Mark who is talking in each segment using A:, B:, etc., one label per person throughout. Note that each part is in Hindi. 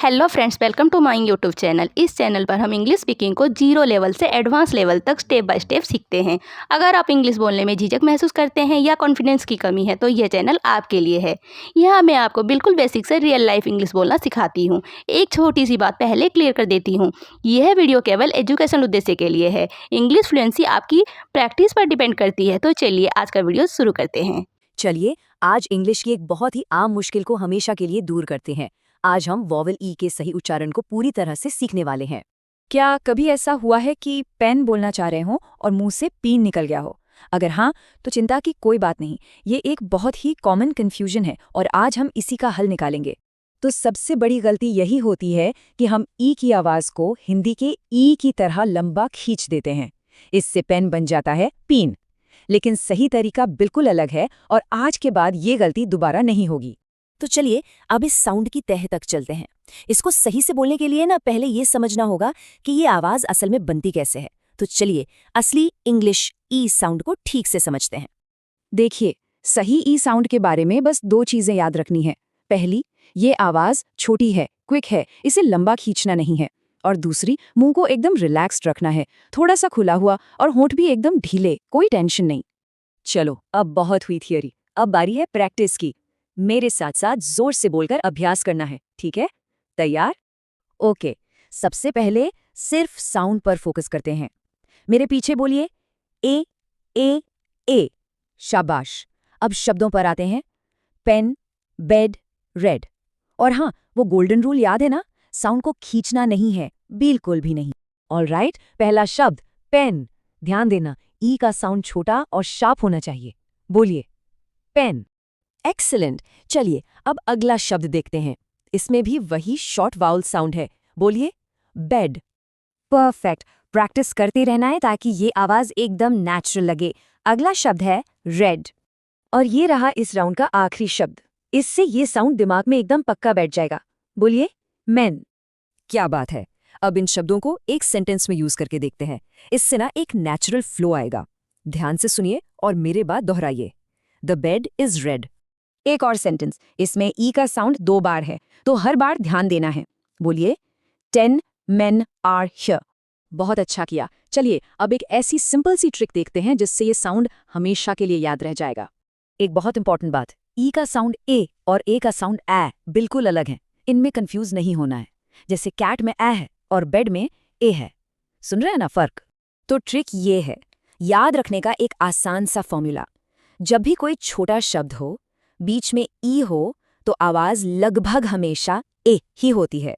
A: Hello friends, welcome to my YouTube channel. इस चैनल पर हम इंग्लिश स्पीकिंग को जीरो लेवल से एडवांस लेवल तक स्टेप बाय स्टेप सीखते हैं। अगर आप इंग्लिश बोलने में झिझक महसूस करते हैं या कॉन्फिडेंस की कमी है तो यह चैनल आपके लिए है। यहाँ मैं आपको बिल्कुल बेसिक से रियल लाइफ इंग्लिश बोलना सिखाती हूँ। एक छोटी सी बात पहले क्लियर कर देती हूँ, यह वीडियो केवल एजुकेशन उद्देश्य के लिए है। इंग्लिश फ्लुएंसी आपकी प्रैक्टिस पर डिपेंड करती है। तो चलिए आज का वीडियो शुरू करते हैं।
B: चलिए आज इंग्लिश की एक बहुत ही आम मुश्किल को हमेशा के लिए दूर करते हैं। आज हम वॉवेल ई के सही उच्चारण को पूरी तरह से सीखने वाले हैं।
C: क्या कभी ऐसा हुआ है कि पेन बोलना चाह रहे हो और मुंह से पीन निकल गया हो? अगर हाँ, तो चिंता की कोई बात नहीं। ये एक बहुत ही कॉमन कन्फ्यूजन है और आज हम इसी का हल निकालेंगे।
B: तो सबसे बड़ी गलती यही होती है कि हम ई की आवाज को हिंदी के ई की तरह लंबा खींच देते हैं। इससे पेन बन जाता है पीन। लेकिन सही तरीका बिल्कुल अलग है और आज के बाद ये गलती दोबारा नहीं होगी। तो चलिए अब इस साउंड की तह तक चलते हैं। इसको सही से बोलने के लिए ना पहले ये समझना होगा कि ये आवाज असल में बनती कैसे है। तो चलिए असली इंग्लिश ई साउंड को ठीक से समझते हैं। देखिए, सही ई साउंड के बारे में बस दो चीजें याद रखनी है। पहली, ये आवाज छोटी है, क्विक है, इसे लंबा खींचना नहीं है। और दूसरी, मुंह को एकदम रिलैक्स्ड रखना है, थोड़ा सा खुला हुआ और होंठ भी एकदम ढीले, कोई टेंशन नहीं। चलो अब बहुत हुई थियरी, अब बारी है प्रैक्टिस की। मेरे साथ साथ जोर से बोलकर अभ्यास करना है, ठीक है? तैयार? ओके, सबसे पहले सिर्फ साउंड पर फोकस करते हैं। मेरे पीछे बोलिए ए ए ए। शाबाश। अब शब्दों पर आते हैं। Pen, bed, red. और हाँ, वो गोल्डन रूल याद है ना? साउंड को खींचना नहीं है, बिल्कुल भी नहीं। ऑलराइट, पहला शब्द पेन। ध्यान देना, ई का साउंड छोटा और शार्प होना चाहिए। बोलिए पेन। एक्सीलेंट। चलिए अब अगला शब्द देखते हैं। इसमें भी वही शॉर्ट वाउल साउंड है। बोलिए बेड। परफेक्ट। प्रैक्टिस करते रहना है ताकि ये आवाज एकदम नेचुरल लगे। अगला शब्द है रेड। और ये रहा इस राउंड का आखिरी शब्द। इससे ये साउंड दिमाग में एकदम पक्का बैठ जाएगा। बोलिए मैन। क्या बात है। अब इन शब्दों को एक सेंटेंस में यूज करके देखते हैं। इससे ना एक नेचुरल फ्लो आएगा। ध्यान से सुनिए और मेरे बाद दोहराइए। The bed is red. एक और सेंटेंस, इसमें ई का साउंड 2 बार है, तो हर बार ध्यान देना है। बोलिए 10 men are here। बहुत अच्छा किया। चलिए अब एक ऐसी सिंपल सी ट्रिक देखते हैं जिससे ये साउंड हमेशा के लिए याद रह जाएगा। एक बहुत इंपॉर्टेंट बात, ई का साउंड ए और ए का साउंड ए बिल्कुल अलग है। इनमें कंफ्यूज नहीं होना है। जैसे कैट में ए है और बेड में ए है। सुन रहे हैं ना फर्क? तो ट्रिक ये है, याद रखने का एक आसान सा फॉर्मूला। जब भी कोई छोटा शब्द हो, बीच में ई हो, तो आवाज लगभग हमेशा ए ही होती है।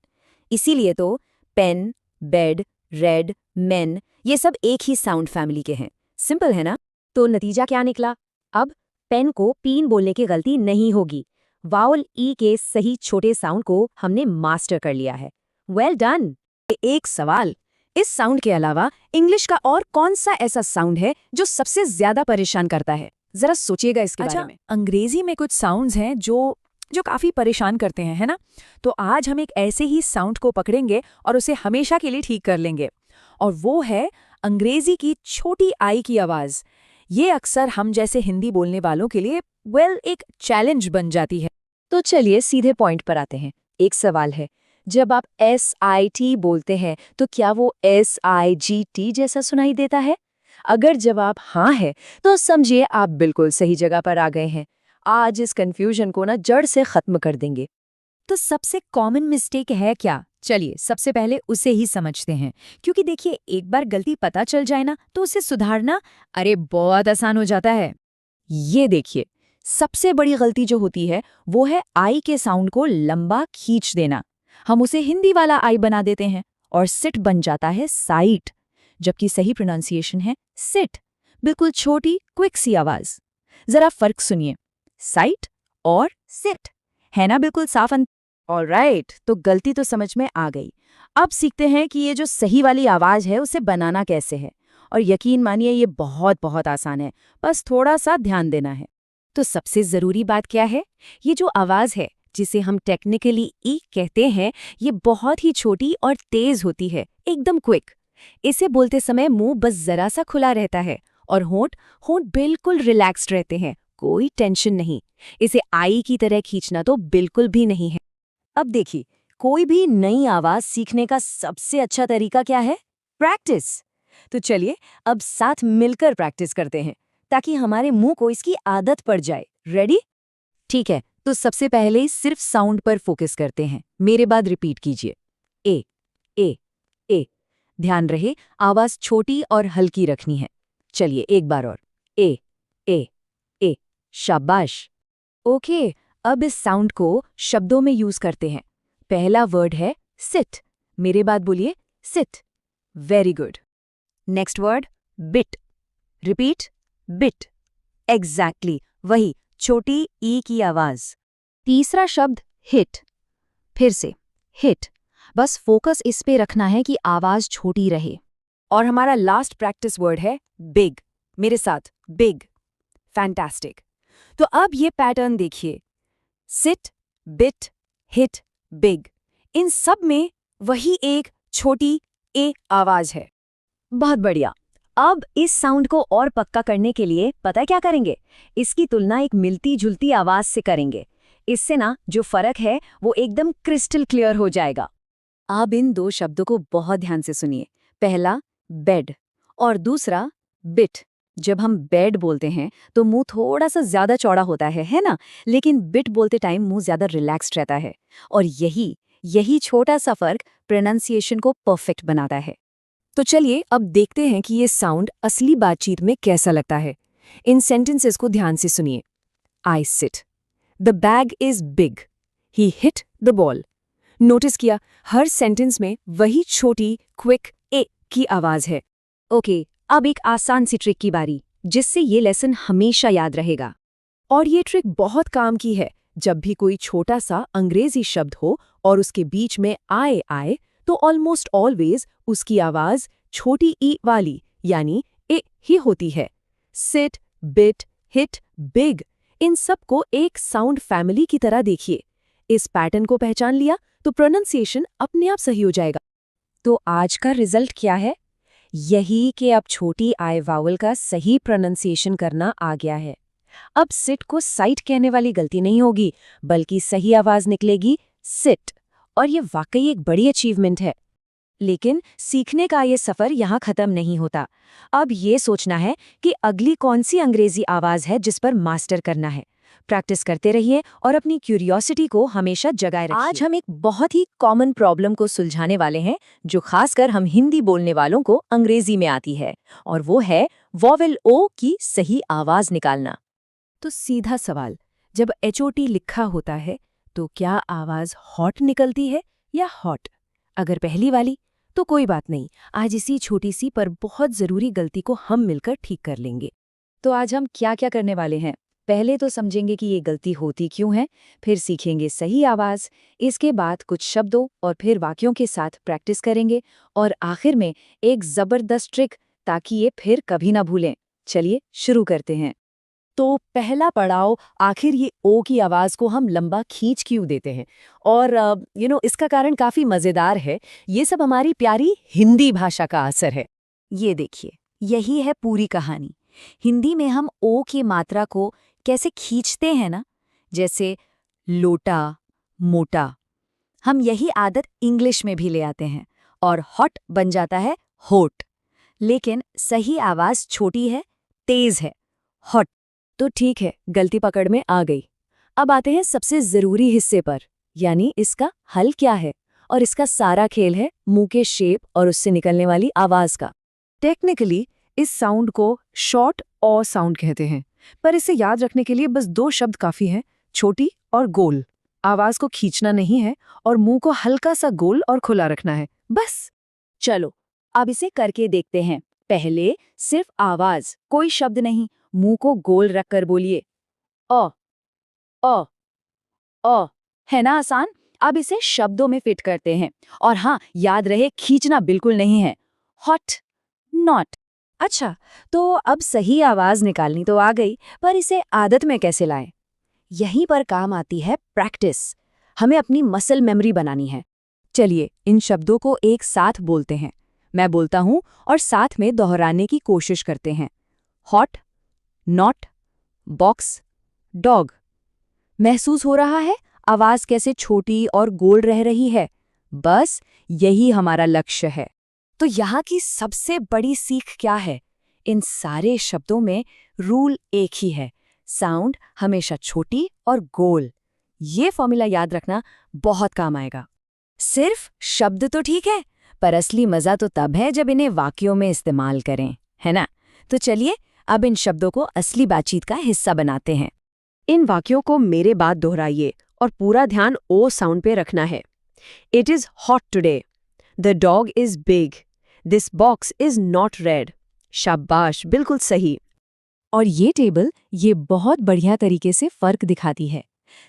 B: इसीलिए तो पेन, बेड, रेड, मेन ये सब एक ही साउंड फैमिली के हैं। सिंपल है ना? तो नतीजा क्या निकला? अब पेन को पीन बोलने की गलती नहीं होगी। वाउल ई के सही छोटे साउंड को हमने मास्टर कर लिया है। Well done. एक सवाल, इस साउंड के अलावा इंग्लिश का और कौन सा ऐसा साउंड है जो सबसे ज्यादा परेशान करता है? जरा सोचिएगा इसके बारे में।
C: अंग्रेजी में कुछ साउंड्स हैं जो काफी परेशान करते हैं, है ना? तो आज हम एक ऐसे ही साउंड को पकड़ेंगे और उसे हमेशा के लिए ठीक कर लेंगे। और वो है अंग्रेजी की छोटी आई की आवाज। ये अक्सर हम जैसे हिंदी बोलने वालों के लिए एक चैलेंज बन जाती है।
B: तो चलिए सीधे पॉइंट पर आते हैं। एक सवाल है, जब आप SIT बोलते हैं तो क्या वो SIGT जैसा सुनाई देता है? अगर जवाब हाँ है तो समझिए आप बिल्कुल सही जगह पर आ गए हैं। आज इस कंफ्यूजन को ना जड़ से खत्म कर देंगे।
C: तो सबसे कॉमन मिस्टेक है क्या? चलिए सबसे पहले उसे ही समझते हैं, क्योंकि देखिए एक बार गलती पता चल जाए ना तो उसे सुधारना बहुत आसान हो जाता है।
B: ये देखिए, सबसे बड़ी गलती जो होती है वो है आई के साउंड को लंबा खींच देना। हम उसे हिंदी वाला आई बना देते हैं और सिट बन जाता है साइट, जबकि सही प्रोनाउंसिएशन है सिट। बिल्कुल छोटी क्विक सी आवाज। जरा फर्क सुनिए, साइट और सिट, है ना बिल्कुल साफ अंतर? ऑलराइट, तो गलती तो समझ में आ गई। अब सीखते हैं कि ये जो सही वाली आवाज है उसे बनाना कैसे है। और यकीन मानिए ये बहुत बहुत आसान है, बस थोड़ा सा ध्यान देना है। तो सबसे जरूरी बात क्या है? ये जो आवाज है जिसे हम टेक्निकली ई कहते हैं, ये बहुत ही छोटी और तेज होती है, एकदम क्विक। इसे बोलते समय मुंह बस जरा सा खुला रहता है और होंठ बिल्कुल रिलैक्स्ड रहते हैं, कोई टेंशन नहीं। इसे आई की तरह खींचना तो बिल्कुल भी नहीं है। अब देखिए, कोई भी नई आवाज सीखने का सबसे अच्छा तरीका क्या है? प्रैक्टिस। तो चलिए अब साथ मिलकर प्रैक्टिस करते हैं ताकि हमारे मुंह को इसकी आदत पड़ जाए। रेडी? ठीक है, तो सबसे पहले सिर्फ साउंड पर फोकस करते हैं। मेरे बाद रिपीट कीजिए। ए ए ए। ध्यान रहे आवाज छोटी और हल्की रखनी है। चलिए एक बार और। ए ए ए। शाबाश। ओके, अब इस साउंड को शब्दों में यूज करते हैं। पहला वर्ड है सिट। मेरे बाद बोलिए sit. Very good. Next word bit. Repeat bit. Exactly वही छोटी ई की आवाज। तीसरा शब्द हिट। फिर से हिट। बस फोकस इस पे रखना है कि आवाज छोटी रहे। और हमारा लास्ट प्रैक्टिस वर्ड है बिग। मेरे साथ बिग। फैंटास्टिक। तो अब ये पैटर्न देखिए, सिट, बिट, हिट, बिग। इन सब में वही एक छोटी ए आवाज है। बहुत बढ़िया। अब इस साउंड को और पक्का करने के लिए पता क्या करेंगे? इसकी तुलना एक मिलती जुलती आवाज से करेंगे। इससे ना जो फर्क है वो एकदम क्रिस्टल क्लियर हो जाएगा। अब इन दो शब्दों को बहुत ध्यान से सुनिए। पहला बेड और दूसरा बिट। जब हम बेड बोलते हैं तो मुंह थोड़ा सा ज्यादा चौड़ा होता है ना? लेकिन बिट बोलते टाइम मुंह ज्यादा रिलैक्स्ड रहता है। और यही छोटा सा फर्क प्रोनाउंसिएशन को परफेक्ट बनाता है। तो चलिए अब देखते हैं कि ये साउंड असली बातचीत में कैसा लगता है। इन सेंटेंसेस को ध्यान से सुनिए। I sit. The bag is big. He hit the ball. Notice किया हर सेंटेंस में वही छोटी क्विक ए की आवाज है। ओके, अब एक आसान सी ट्रिक की बारी, जिससे ये लेसन हमेशा याद रहेगा। और ये ट्रिक बहुत काम की है। जब भी कोई छोटा सा अंग्रेजी शब्द हो और उसके बीच में आए तो ऑलमोस्ट ऑलवेज उसकी आवाज छोटी ई वाली यानी ए ही होती है। सिट, बिट, हिट, बिग, इन सबको एक साउंड फैमिली की तरह देखिए। इस पैटर्न को पहचान लिया तो प्रोनाउंसिएशन अपने आप सही हो जाएगा। तो आज का रिजल्ट क्या है? यही कि अब छोटी आई वावल का सही प्रोनाउंसिएशन करना आ गया है। अब सिट को साइट कहने वाली गलती नहीं होगी, बल्कि सही आवाज निकलेगी सिट। और ये वाकई एक बड़ी अचीवमेंट है। लेकिन सीखने का ये सफर यहाँ खत्म नहीं होता। अब ये सोचना है कि अगली कौन सी अंग्रेजी आवाज है जिस पर मास्टर करना है। प्रैक्टिस करते रहिए और अपनी क्यूरियोसिटी को हमेशा जगाए रखिए। आज हम एक बहुत ही कॉमन प्रॉब्लम को सुलझाने वाले हैं, जो खासकर हम हिंदी बोलने वालों को अंग्रेजी में आती है, और वो है वॉवेल ओ की सही आवाज निकालना। तो सीधा सवाल, जब HOT लिखा होता है तो क्या आवाज हॉट निकलती है या हॉट? अगर पहली वाली तो कोई बात नहीं, आज इसी छोटी सी पर बहुत जरूरी गलती को हम मिलकर ठीक कर लेंगे। तो आज हम क्या क्या करने वाले हैं? पहले तो समझेंगे कि ये गलती होती क्यों है, फिर सीखेंगे सही आवाज, इसके बाद कुछ शब्दों और फिर वाक्यों के साथ प्रैक्टिस करेंगे, और आखिर में एक जबरदस्त ट्रिक ताकि ये फिर कभी ना भूलें। चलिए शुरू करते हैं। तो पहला पड़ाव, आखिर ये ओ की आवाज को हम लंबा खींच क्यों देते हैं? और इसका कारण काफी मजेदार है। ये सब हमारी प्यारी हिंदी भाषा का असर है। ये देखिए, यही है पूरी कहानी। हिंदी में हम ओ की मात्रा को कैसे खींचते हैं ना, जैसे लोटा, मोटा। हम यही आदत इंग्लिश में भी ले आते हैं और हॉट बन जाता है होट। लेकिन सही आवाज छोटी है, तेज है, हॉट। तो ठीक है, गलती पकड़ में आ गई। अब आते हैं सबसे जरूरी हिस्से पर, यानी इसका हल क्या है। और इसका सारा खेल है मुंह के शेप और उससे निकलने वाली आवाज का। टेक्निकली इस साउंड को शॉर्ट ऑ साउंड कहते हैं, पर इसे याद रखने के लिए बस 2 शब्द काफी हैं, छोटी और गोल। आवाज को खींचना नहीं है और मुंह को हल्का सा गोल और खुला रखना है, बस। चलो अब इसे करके देखते हैं। पहले सिर्फ आवाज, कोई शब्द नहीं। मुंह को गोल रखकर बोलिए अ अ अ। है ना आसान? अब इसे शब्दों में फिट करते हैं। और हाँ, याद रहे खींचना बिल्कुल नहीं है। Hot, not. अच्छा, तो अब सही आवाज निकालनी तो आ गई, पर इसे आदत में कैसे लाएं? यहीं पर काम आती है प्रैक्टिस। हमें अपनी मसल मेमोरी बनानी है। चलिए इन शब्दों को एक साथ बोलते हैं। मैं बोलता हूं और साथ में दोहराने की कोशिश करते हैं। Hot, not, box, dog. महसूस हो रहा है आवाज कैसे छोटी और गोल रह रही है। बस यही हमारा लक्ष्य है। तो यहाँ की सबसे बड़ी सीख क्या है? इन सारे शब्दों में रूल एक ही है, साउंड हमेशा छोटी और गोल। ये फॉर्मूला याद रखना बहुत काम आएगा। सिर्फ शब्द तो ठीक है, पर असली मजा तो तब है जब इन्हें वाक्यों में इस्तेमाल करें, है ना? तो चलिए अब इन शब्दों को असली बातचीत का हिस्सा बनाते हैं।
D: इन वाक्यों को मेरे बाद दोहराइए और पूरा ध्यान ओ साउंड पे रखना है। It is hot today. The dog is big. This box is not red. शाबाश, बिल्कुल सही।
B: और ये टेबल ये बहुत बढ़िया तरीके से फर्क दिखाती है।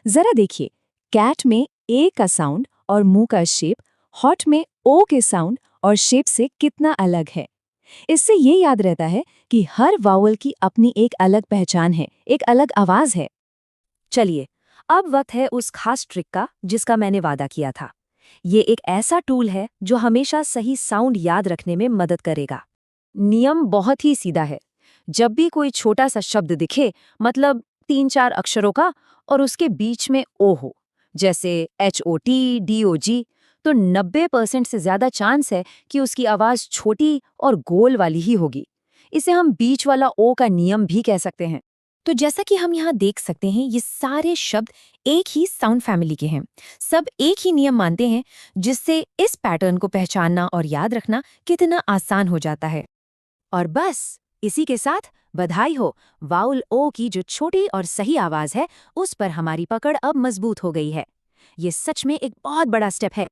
B: जरा देखिए, कैट में ए का साउंड और मुंह का शेप हॉट में ओ के साउंड और शेप से कितना अलग है। इससे ये याद रहता है कि हर वावल की अपनी एक अलग पहचान है, एक अलग आवाज है। चलिए, अब वक्त है उस खास ट्रिक का जिसका मैंने वादा किया था। ये एक ऐसा टूल है जो हमेशा सही साउंड याद रखने में मदद करेगा। नियम बहुत ही सीधा है। जब भी कोई छोटा सा शब्द दिखे, मतलब 3-4 अक्षरों का, और उसके बीच में ओ हो, जैसे HOT, DOG, तो 90% से ज्यादा चांस है कि उसकी आवाज छोटी और गोल वाली ही होगी। इसे हम बीच वाला ओ का नियम भी कह सकते हैं। तो जैसा कि हम यहाँ देख सकते हैं, ये सारे शब्द एक ही साउंड फैमिली के हैं। सब एक ही नियम मानते हैं, जिससे इस पैटर्न को पहचानना और याद रखना कितना आसान हो जाता है। और बस इसी के साथ बधाई हो, वाउल ओ की जो छोटी और सही आवाज है, उस पर हमारी पकड़ अब मजबूत हो गई है। ये सच में एक बहुत बड़ा स्टेप है।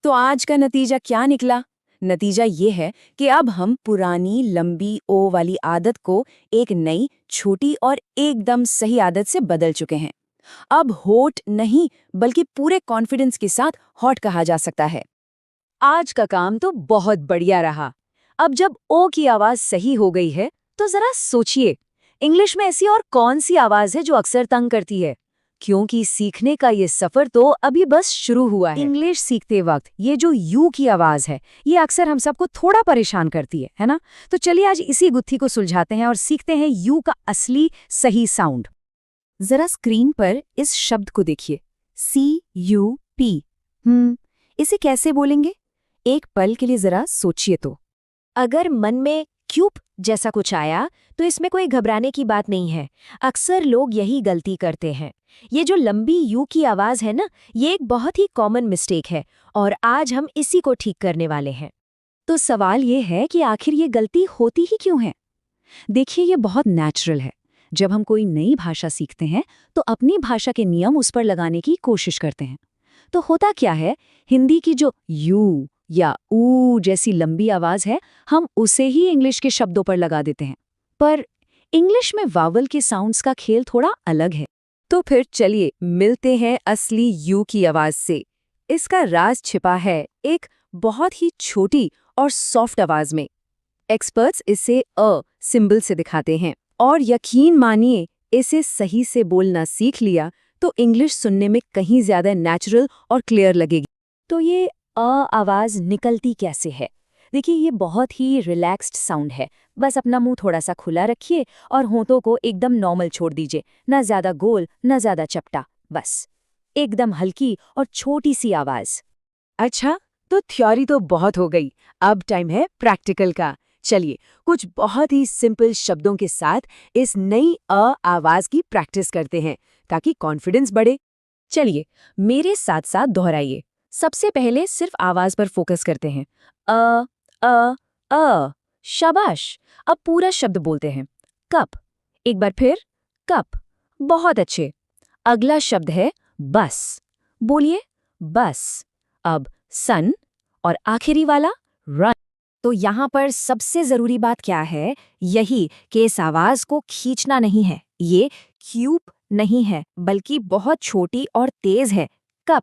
B: तो आज का नतीजा क्या निकला? नतीजा ये है कि अब हम पुरानी लंबी ओ वाली आदत को एक नई छोटी और एकदम सही आदत से बदल चुके हैं। अब होट नहीं, बल्कि पूरे कॉन्फिडेंस के साथ हॉट कहा जा सकता है। आज का काम तो बहुत बढ़िया रहा। अब जब ओ की आवाज सही हो गई है, तो जरा सोचिए, इंग्लिश में ऐसी और कौन सी आवाज है जो अक्सर तंग करती है? क्योंकि सीखने का ये सफर तो अभी बस शुरू हुआ है। इंग्लिश सीखते वक्त ये जो यू की आवाज है, ये अक्सर हम सबको थोड़ा परेशान करती है ना? तो चलिए आज इसी गुत्थी को सुलझाते हैं और सीखते हैं यू का असली सही साउंड। जरा स्क्रीन पर इस शब्द को देखिए, CUP। इसे कैसे बोलेंगे? एक पल के लिए जरा सोचिए तो। अगर मन में क्यूप जैसा कुछ आया, तो इसमें कोई घबराने की बात नहीं है। अक्सर लोग यही गलती करते हैं। ये जो लंबी यू की आवाज है ना, ये एक बहुत ही कॉमन मिस्टेक है, और आज हम इसी को ठीक करने वाले हैं। तो सवाल ये है कि आखिर ये गलती होती ही क्यों है? देखिए, ये बहुत नेचुरल है। जब हम कोई नई भाषा सीखते हैं, तो अपनी भाषा के नियम उस पर लगाने की कोशिश करते हैं। तो होता क्या है, हिंदी की जो यू या ऊ जैसी लंबी आवाज है, हम उसे ही इंग्लिश के शब्दों पर लगा देते हैं। पर इंग्लिश में वावल के साउंड्स का खेल थोड़ा अलग है। तो फिर चलिए मिलते हैं असली यू की आवाज से। इसका राज छिपा है एक बहुत ही छोटी और सॉफ्ट आवाज में। एक्सपर्ट्स इसे अ सिंबल से दिखाते हैं, और यकीन मानिए, इसे सही से बोलना सीख लिया तो इंग्लिश सुनने में कहीं ज्यादा नेचुरल और क्लियर लगेगी। तो ये अ आवाज निकलती कैसे है? देखिए, ये बहुत ही रिलैक्स्ड साउंड है। बस अपना मुंह थोड़ा सा खुला रखिए और होंठों को एकदम नॉर्मल छोड़ दीजिए, ना ज्यादा गोल ना ज्यादा चपटा, बस एकदम हल्की और छोटी सी आवाज। अच्छा, तो थ्योरी तो बहुत हो गई, अब टाइम है प्रैक्टिकल का। चलिए कुछ बहुत ही सिंपल शब्दों के साथ इस नई अ आवाज की प्रैक्टिस करते हैं, ताकि कॉन्फिडेंस बढ़े। चलिए मेरे साथ साथ दोहराइए। सबसे पहले सिर्फ आवाज पर फोकस करते हैं। अ अ अ। शाबाश। अब पूरा शब्द बोलते हैं। कप। एक बार फिर, कप। बहुत अच्छे। अगला शब्द है बस। बोलिए, बस। अब सन, और आखिरी वाला रन। तो यहाँ पर सबसे जरूरी बात क्या है? यही कि इस आवाज को खींचना नहीं है। ये क्यूप नहीं है, बल्कि बहुत छोटी और तेज है। कप।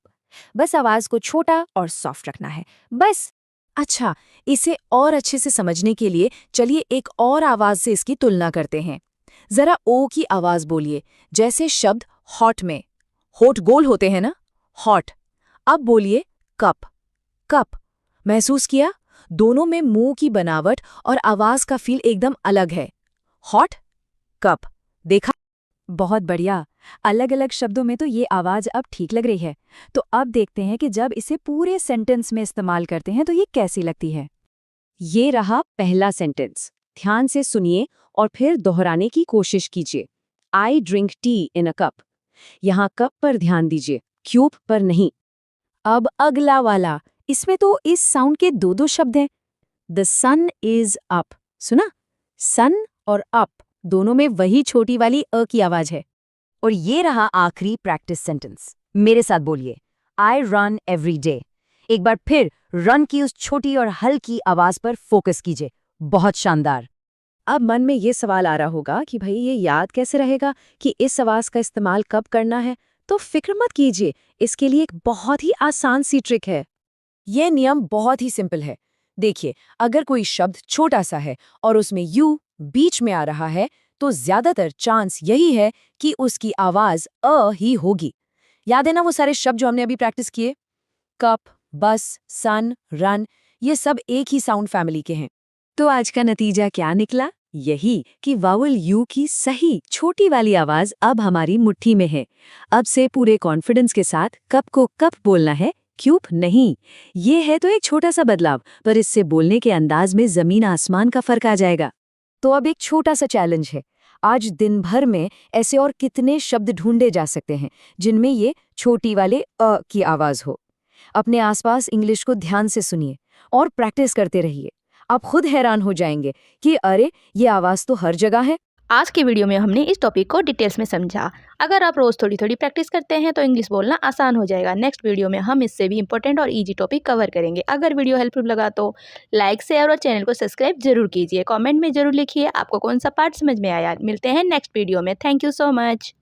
B: बस आवाज को छोटा और सॉफ्ट रखना है, बस। अच्छा, इसे और अच्छे से समझने के लिए चलिए एक और आवाज से इसकी तुलना करते हैं। जरा ओ की आवाज बोलिए, जैसे शब्द हॉट में। होठ गोल होते हैं ना, हॉट। अब बोलिए कप। कप। महसूस किया? दोनों में मुंह की बनावट और आवाज का फील एकदम अलग है। Hot, cup. देखा?
C: बहुत बढ़िया। अलग अलग शब्दों में तो ये आवाज़ अब ठीक लग रही है। तो अब देखते हैं कि जब इसे पूरे सेंटेंस में इस्तेमाल करते हैं तो ये कैसी लगती है।
B: ये रहा पहला सेंटेंस। ध्यान से सुनिए और फिर दोहराने की कोशिश कीजिए। I drink tea in a cup. यहाँ कप पर ध्यान दीजिए, क्यूब पर नहीं।
C: अब अगला वाला, इसमें तो इस साउंड के दो दो शब्द हैं। द सन इज अप, सुना? सन और अप दोनों में वही छोटी वाली अ की आवाज है।
B: और ये रहा आखिरी प्रैक्टिस सेंटेंस। मेरे साथ बोलिए, आई रन एवरी डे। एक बार फिर रन की उस छोटी और हल्की आवाज पर फोकस कीजिए। बहुत शानदार। अब मन में ये सवाल आ रहा होगा कि भाई ये याद कैसे रहेगा कि इस आवाज का इस्तेमाल कब करना है। तो फिक्र मत कीजिए, इसके लिए एक बहुत ही आसान सी ट्रिक है।
C: यह नियम बहुत ही सिंपल है। देखिए, अगर कोई शब्द छोटा सा है और उसमें यू बीच में आ रहा है तो ज्यादातर चांस यही है कि उसकी आवाज अ ही होगी। याद है ना वो सारे शब्द जो हमने अभी प्रैक्टिस किए? कप, बस, सन, रन, ये सब एक ही साउंड फैमिली के हैं।
B: तो आज का नतीजा क्या निकला? यही कि वावल यू की सही छोटी वाली आवाज अब हमारी मुट्ठी में है। अब से पूरे कॉन्फिडेंस के साथ कप को कप बोलना है, क्यूब नहीं। ये है तो एक छोटा सा बदलाव, पर इससे बोलने के अंदाज में जमीन आसमान का फर्क आ जाएगा।
C: तो अब एक छोटा सा चैलेंज है। आज दिन भर में ऐसे और कितने शब्द ढूंढे जा सकते हैं जिनमें ये छोटी वाले अ की आवाज हो। अपने आसपास इंग्लिश को ध्यान से सुनिए और प्रैक्टिस करते रहिए। आप खुद हैरान हो जाएंगे कि अरे ये आवाज तो हर जगह है।
A: आज की वीडियो में हमने इस टॉपिक को डिटेल्स में समझा। अगर आप रोज़ थोड़ी थोड़ी प्रैक्टिस करते हैं तो इंग्लिश बोलना आसान हो जाएगा। नेक्स्ट वीडियो में हम इससे भी इंपॉर्टेंट और इजी टॉपिक कवर करेंगे। अगर वीडियो हेल्पफुल लगा तो लाइक, शेयर और चैनल को सब्सक्राइब जरूर कीजिए। कमेंट में जरूर लिखिए आपको कौन सा पार्ट समझ में आया। मिलते हैं नेक्स्ट वीडियो में। Thank you so much.